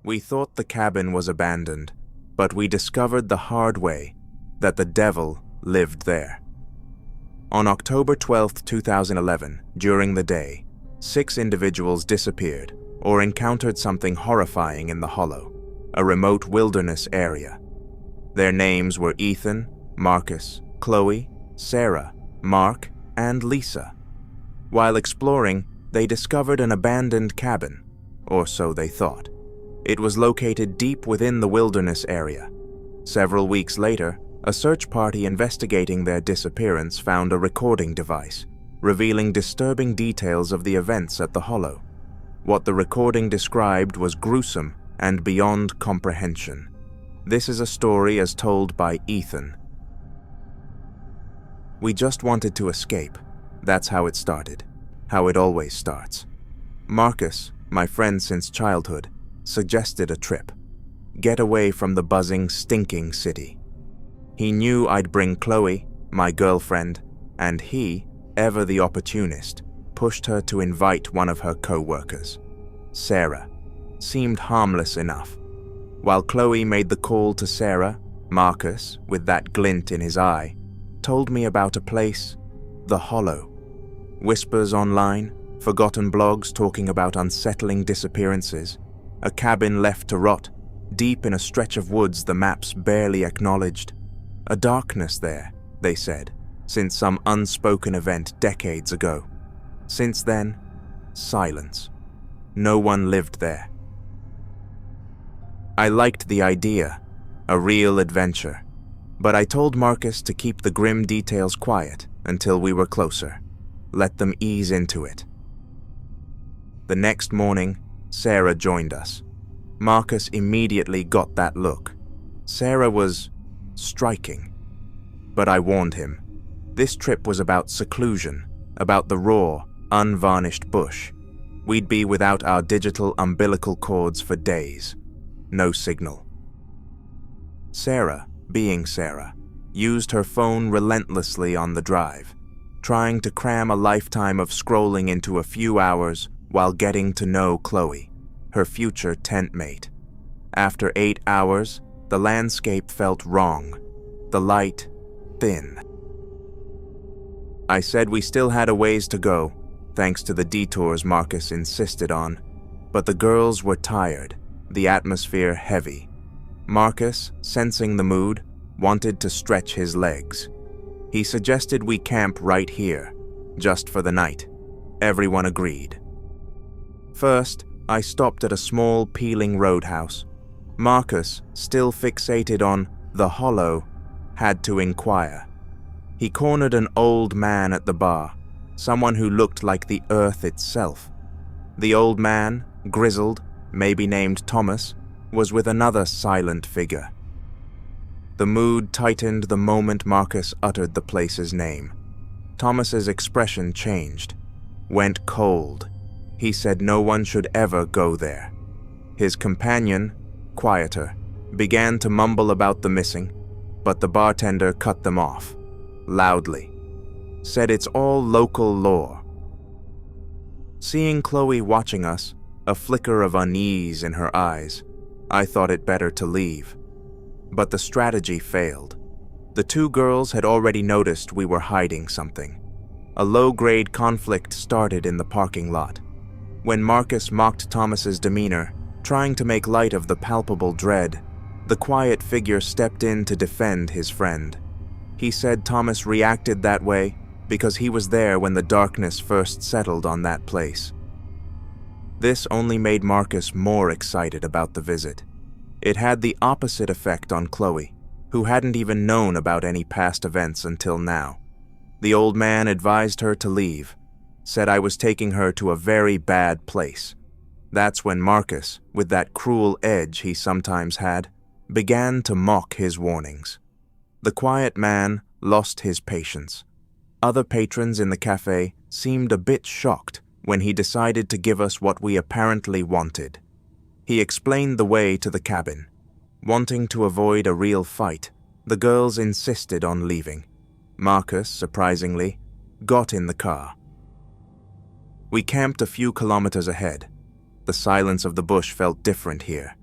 We thought the cabin was abandoned, but we discovered the hard way that the devil lived there. On October 12, 2011, during the day, 6 individuals disappeared or encountered something horrifying in the Hollow, a remote wilderness area. Their names were Ethan, Marcus, Chloe, Sarah, Mark, and Lisa. While exploring, they discovered an abandoned cabin, or so they thought. It was located deep within the wilderness area. Several weeks later, a search party investigating their disappearance found a recording device, revealing disturbing details of the events at the Hollow. What the recording described was gruesome and beyond comprehension. This is a story as told by Ethan. We just wanted to escape. That's how it started, how it always starts. Marcus, my friend since childhood, suggested a trip. Get away from the buzzing, stinking city. He knew I'd bring Chloe, my girlfriend, and he, ever the opportunist, pushed her to invite one of her co-workers. Sarah seemed harmless enough. While Chloe made the call to Sarah, Marcus, with that glint in his eye, told me about a place, the Hollow. Whispers online, forgotten blogs talking about unsettling disappearances, a cabin left to rot, deep in a stretch of woods the maps barely acknowledged. A darkness there, they said, since some unspoken event decades ago. Since then, silence. No one lived there. I liked the idea, a real adventure, but I told Marcus to keep the grim details quiet until we were closer. Let them ease into it. The next morning, Sarah joined us. Marcus immediately got that look. Sarah was striking. But I warned him. This trip was about seclusion, about the raw, unvarnished bush. We'd be without our digital umbilical cords for days. No signal. Sarah, being Sarah, used her phone relentlessly on the drive, trying to cram a lifetime of scrolling into a few hours while getting to know Chloe, her future tent mate. After 8 hours, the landscape felt wrong, the light thin. I said we still had a ways to go, thanks to the detours Marcus insisted on, but the girls were tired, the atmosphere heavy. Marcus, sensing the mood, wanted to stretch his legs. He suggested we camp right here, just for the night. Everyone agreed. First, I stopped at a small peeling roadhouse. Marcus, still fixated on the Hollow, had to inquire. He cornered an old man at the bar, someone who looked like the earth itself. The old man, grizzled, maybe named Thomas, was with another silent figure. The mood tightened the moment Marcus uttered the place's name. Thomas's expression changed, went cold. He said no one should ever go there. His companion, quieter, began to mumble about the missing, but the bartender cut them off, loudly. Said it's all local lore. Seeing Chloe watching us, a flicker of unease in her eyes, I thought it better to leave. But the strategy failed. The 2 girls had already noticed we were hiding something. A low-grade conflict started in the parking lot. When Marcus mocked Thomas's demeanor, trying to make light of the palpable dread, the quiet figure stepped in to defend his friend. He said Thomas reacted that way because he was there when the darkness first settled on that place. This only made Marcus more excited about the visit. It had the opposite effect on Chloe, who hadn't even known about any past events until now. The old man advised her to leave, said I was taking her to a very bad place. That's when Marcus, with that cruel edge he sometimes had, began to mock his warnings. The quiet man lost his patience. Other patrons in the cafe seemed a bit shocked when he decided to give us what we apparently wanted. He explained the way to the cabin. Wanting to avoid a real fight, the girls insisted on leaving. Marcus, surprisingly, got in the car. We camped a few kilometers ahead. The silence of the bush felt different here.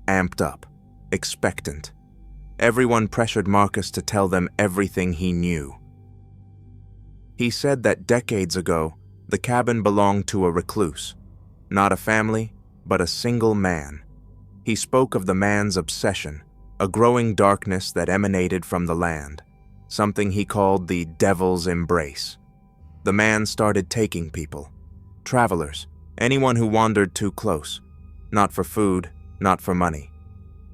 amped up, expectant. Everyone pressured Marcus to tell them everything he knew. He said that decades ago, the cabin belonged to a recluse, not a family, but a single man. He spoke of the man's obsession, a growing darkness that emanated from the land, something he called the devil's embrace. The man started taking people, travelers, anyone who wandered too close, not for food, not for money,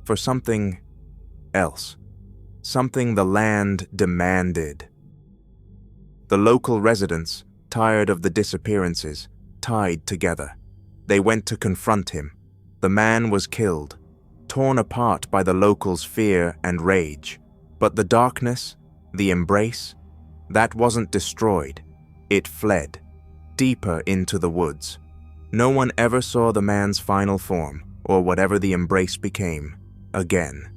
for something else, something the land demanded. The local residents, tired of the disappearances, tied together. They went to confront him. The man was killed, torn apart by the locals' fear and rage. But the darkness, the embrace, that wasn't destroyed. It fled, deeper into the woods. No one ever saw the man's final form, or whatever the embrace became, again.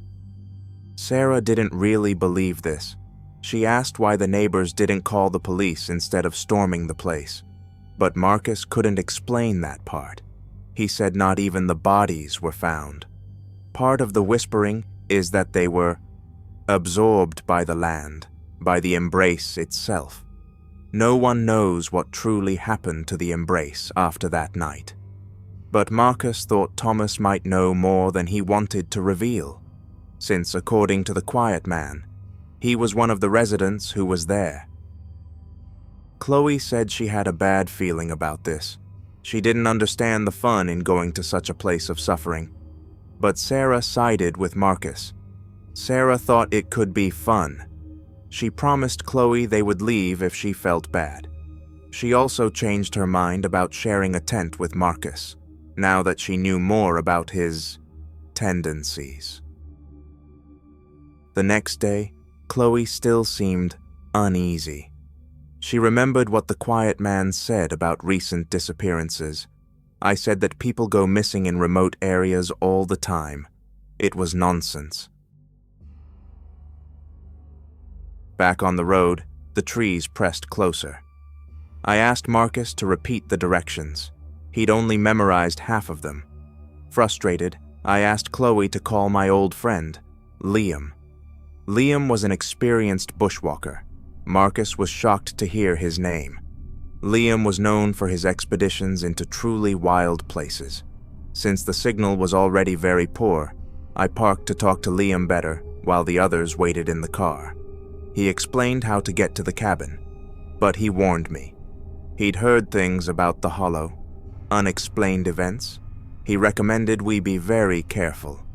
Sarah didn't really believe this. She asked why the neighbors didn't call the police instead of storming the place. But Marcus couldn't explain that part. He said not even the bodies were found. Part of the whispering is that they were absorbed by the land, by the embrace itself. No one knows what truly happened to the embrace after that night. But Marcus thought Thomas might know more than he wanted to reveal, since according to the quiet man, he was one of the residents who was there. Chloe said she had a bad feeling about this. She didn't understand the fun in going to such a place of suffering. But Sarah sided with Marcus. Sarah thought it could be fun. She promised Chloe they would leave if she felt bad. She also changed her mind about sharing a tent with Marcus, now that she knew more about his tendencies. The next day, Chloe still seemed uneasy. She remembered what the quiet man said about recent disappearances. I said that people go missing in remote areas all the time. It was nonsense. Back on the road, the trees pressed closer. I asked Marcus to repeat the directions. He'd only memorized half of them. Frustrated, I asked Chloe to call my old friend, Liam. Liam was an experienced bushwalker. Marcus was shocked to hear his name. Liam was known for his expeditions into truly wild places. Since the signal was already very poor, I parked to talk to Liam better while the others waited in the car. He explained how to get to the cabin, but he warned me. He'd heard things about the Hollow, unexplained events. He recommended we be very careful.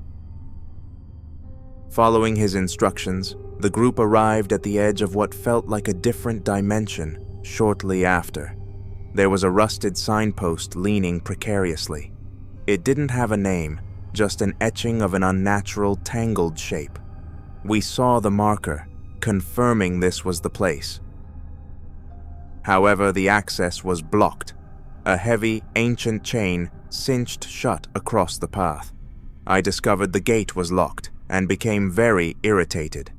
Following his instructions, the group arrived at the edge of what felt like a different dimension shortly after. There was a rusted signpost leaning precariously. It didn't have a name, just an etching of an unnatural, tangled shape. We saw the marker, confirming this was the place. However, the access was blocked. A heavy, ancient chain cinched shut across the path. I discovered the gate was locked and became very irritated.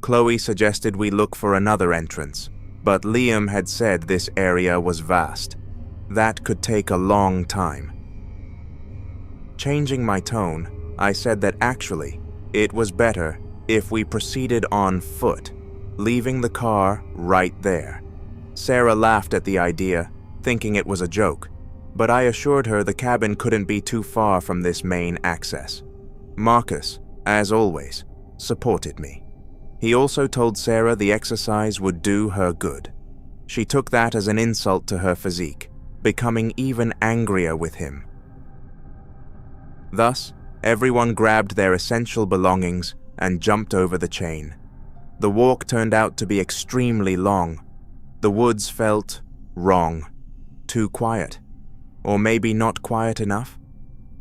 Chloe suggested we look for another entrance, but Liam had said this area was vast. That could take a long time. Changing my tone, I said that actually, it was better if we proceeded on foot, leaving the car right there. Sarah laughed at the idea, thinking it was a joke, but I assured her the cabin couldn't be too far from this main access. Marcus, as always, supported me. He also told Sarah the exercise would do her good. She took that as an insult to her physique, becoming even angrier with him. Thus, everyone grabbed their essential belongings and jumped over the chain. The walk turned out to be extremely long. The woods felt wrong, too quiet, or maybe not quiet enough.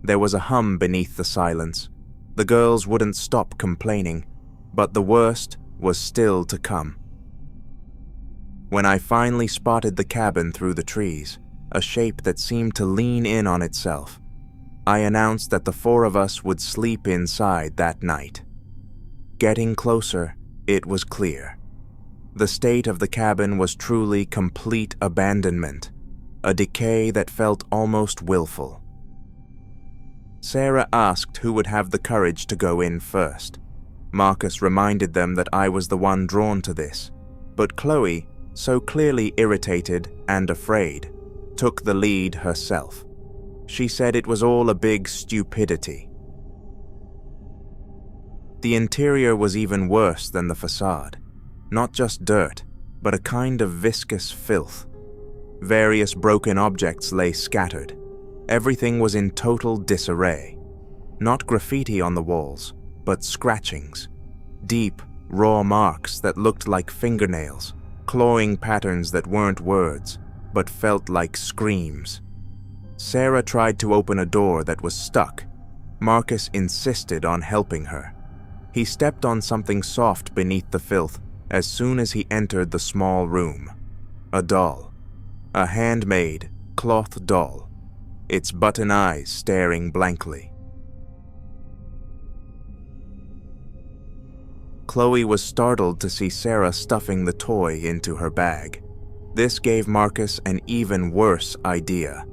There was a hum beneath the silence. The girls wouldn't stop complaining, but the worst was still to come. When I finally spotted the cabin through the trees, a shape that seemed to lean in on itself, I announced that the four of us would sleep inside that night. Getting closer, it was clear. The state of the cabin was truly complete abandonment, a decay that felt almost willful. Sarah asked who would have the courage to go in first. Marcus reminded them that I was the one drawn to this, but Chloe, so clearly irritated and afraid, took the lead herself. She said it was all a big stupidity. The interior was even worse than the facade. Not just dirt, but a kind of viscous filth. Various broken objects lay scattered. Everything was in total disarray. Not graffiti on the walls, but scratchings. Deep, raw marks that looked like fingernails, clawing patterns that weren't words, but felt like screams. Sarah tried to open a door that was stuck. Marcus insisted on helping her. He stepped on something soft beneath the filth as soon as he entered the small room. A doll. A handmade, cloth doll. Its button eyes staring blankly. Chloe was startled to see Sarah stuffing the toy into her bag. This gave Marcus an even worse idea.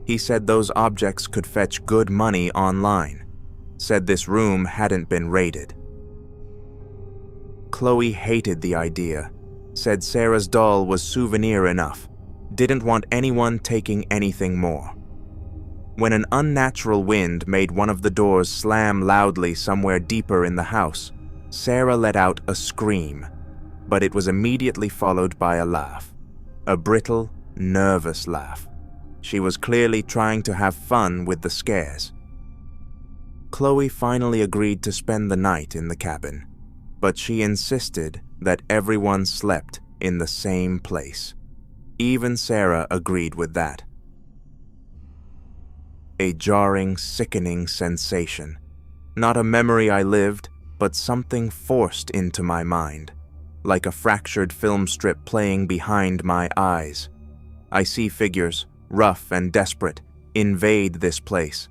He said those objects could fetch good money online. Said this room hadn't been raided. Chloe hated the idea. Said Sarah's doll was souvenir enough. Didn't want anyone taking anything more. When an unnatural wind made one of the doors slam loudly somewhere deeper in the house, Sarah let out a scream, but it was immediately followed by a laugh. A brittle, nervous laugh. She was clearly trying to have fun with the scares. Chloe finally agreed to spend the night in the cabin, but she insisted that everyone slept in the same place. Even Sarah agreed with that. A jarring, sickening sensation. Not a memory I lived, but something forced into my mind, like a fractured film strip playing behind my eyes. I see figures, rough and desperate, invade this place.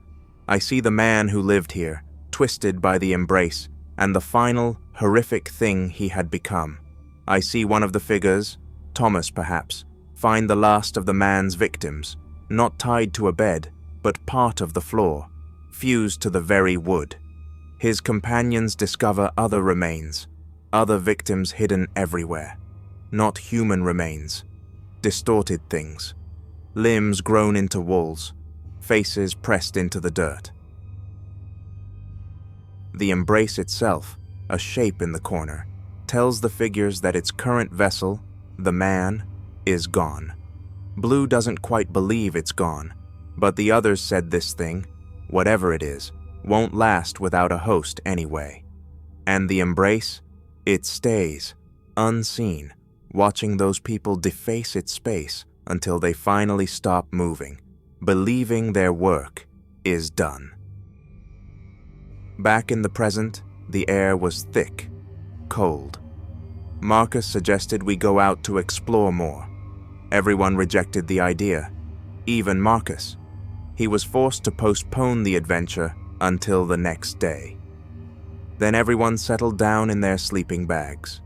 I see the man who lived here, twisted by the embrace, and the final, horrific thing he had become. I see one of the figures, Thomas perhaps, find the last of the man's victims, not tied to a bed, but part of the floor, fused to the very wood. His companions discover other remains, other victims hidden everywhere. Not human remains, distorted things. Limbs grown into walls, faces pressed into the dirt. The embrace itself, a shape in the corner, tells the figures that its current vessel, the man, is gone. Blue doesn't quite believe it's gone, but the others said this thing, whatever it is, won't last without a host anyway. And the embrace, it stays, unseen, watching those people deface its space until they finally stop moving, believing their work is done. Back in the present, the air was thick, cold. Marcus suggested we go out to explore more. Everyone rejected the idea, even Marcus. He was forced to postpone the adventure until the next day. Then everyone settled down in their sleeping bags.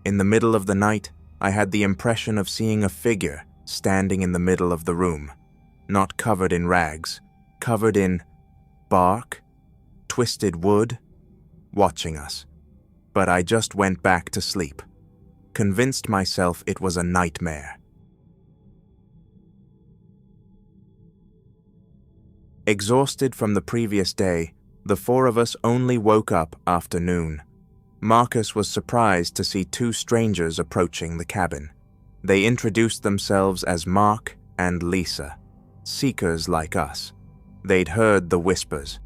In the middle of the night, I had the impression of seeing a figure standing in the middle of the room, not covered in rags, covered in bark, twisted wood, watching us. But I just went back to sleep, convinced myself it was a nightmare. Exhausted from the previous day, the four of us only woke up after noon. Marcus was surprised to see two strangers approaching the cabin. They introduced themselves as Mark and Lisa, seekers like us. They'd heard the whispers.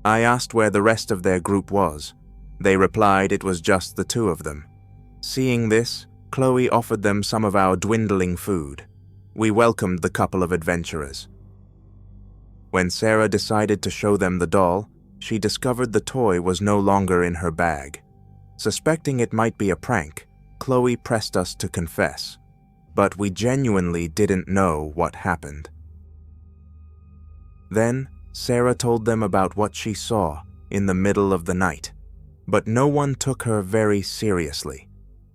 I asked where the rest of their group was. They replied it was just the two of them. Seeing this, Chloe offered them some of our dwindling food. We welcomed the couple of adventurers. When Sarah decided to show them the doll, she discovered the toy was no longer in her bag. Suspecting it might be a prank, Chloe pressed us to confess, but we genuinely didn't know what happened. Then, Sarah told them about what she saw in the middle of the night, but no one took her very seriously.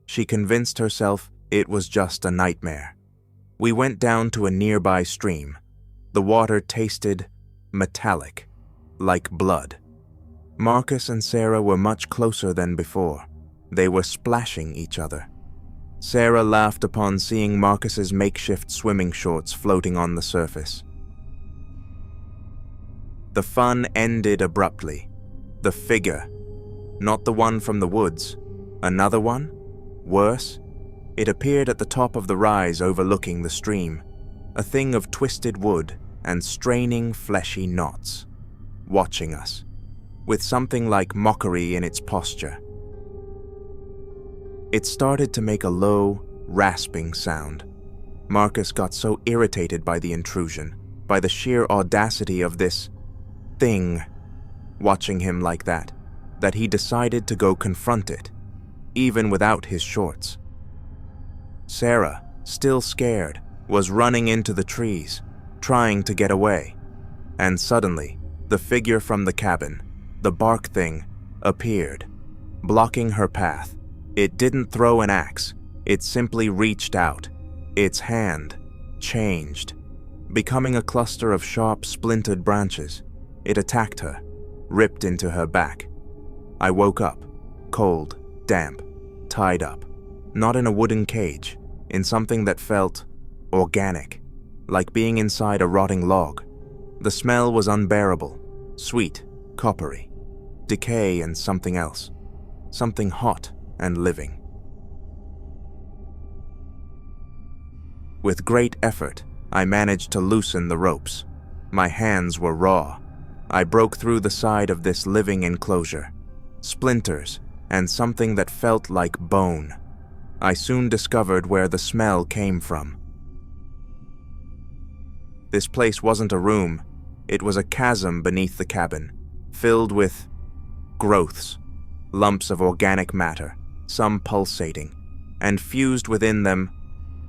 She convinced herself it was just a nightmare. We went down to a nearby stream. The water tasted metallic, like blood. Marcus and Sarah were much closer than before. They were splashing each other. Sarah laughed upon seeing Marcus's makeshift swimming shorts floating on the surface. The fun ended abruptly. The figure, not the one from the woods, another one? Worse, it appeared at the top of the rise overlooking the stream, a thing of twisted wood and straining fleshy knots, watching us, with something like mockery in its posture. It started to make a low, rasping sound. Marcus got so irritated by the intrusion, by the sheer audacity of this thing watching him like that he decided to go confront it, even without his shorts. Sarah, still scared, was running into the trees, trying to get away. And suddenly, the figure from the cabin, the bark thing, appeared, blocking her path. It didn't throw an axe, it simply reached out. Its hand changed, becoming a cluster of sharp, splintered branches. It attacked her, ripped into her back. I woke up, cold, damp, tied up, not in a wooden cage, in something that felt organic, like being inside a rotting log. The smell was unbearable, sweet, coppery, decay and something else, something hot and living. With great effort, I managed to loosen the ropes. My hands were raw. I broke through the side of this living enclosure. Splinters and something that felt like bone. I soon discovered where the smell came from. This place wasn't a room. It was a chasm beneath the cabin, filled with growths, lumps of organic matter, some pulsating, and fused within them,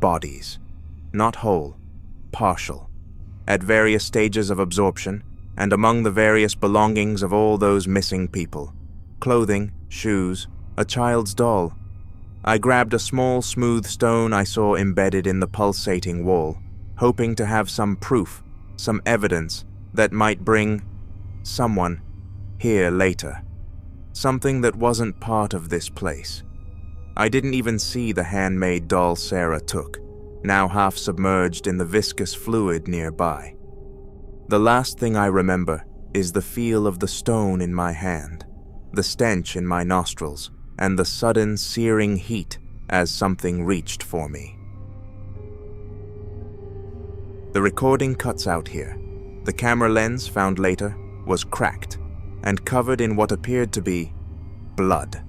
bodies. Not whole, partial, at various stages of absorption, and among the various belongings of all those missing people. Clothing, shoes, a child's doll. I grabbed a small, smooth stone I saw embedded in the pulsating wall, hoping to have some proof, some evidence that might bring someone here later. Something that wasn't part of this place. I didn't even see the handmade doll Sarah took, now half submerged in the viscous fluid nearby. The last thing I remember is the feel of the stone in my hand, the stench in my nostrils, and the sudden searing heat as something reached for me. The recording cuts out here. The camera lens, found later, was cracked and covered in what appeared to be blood.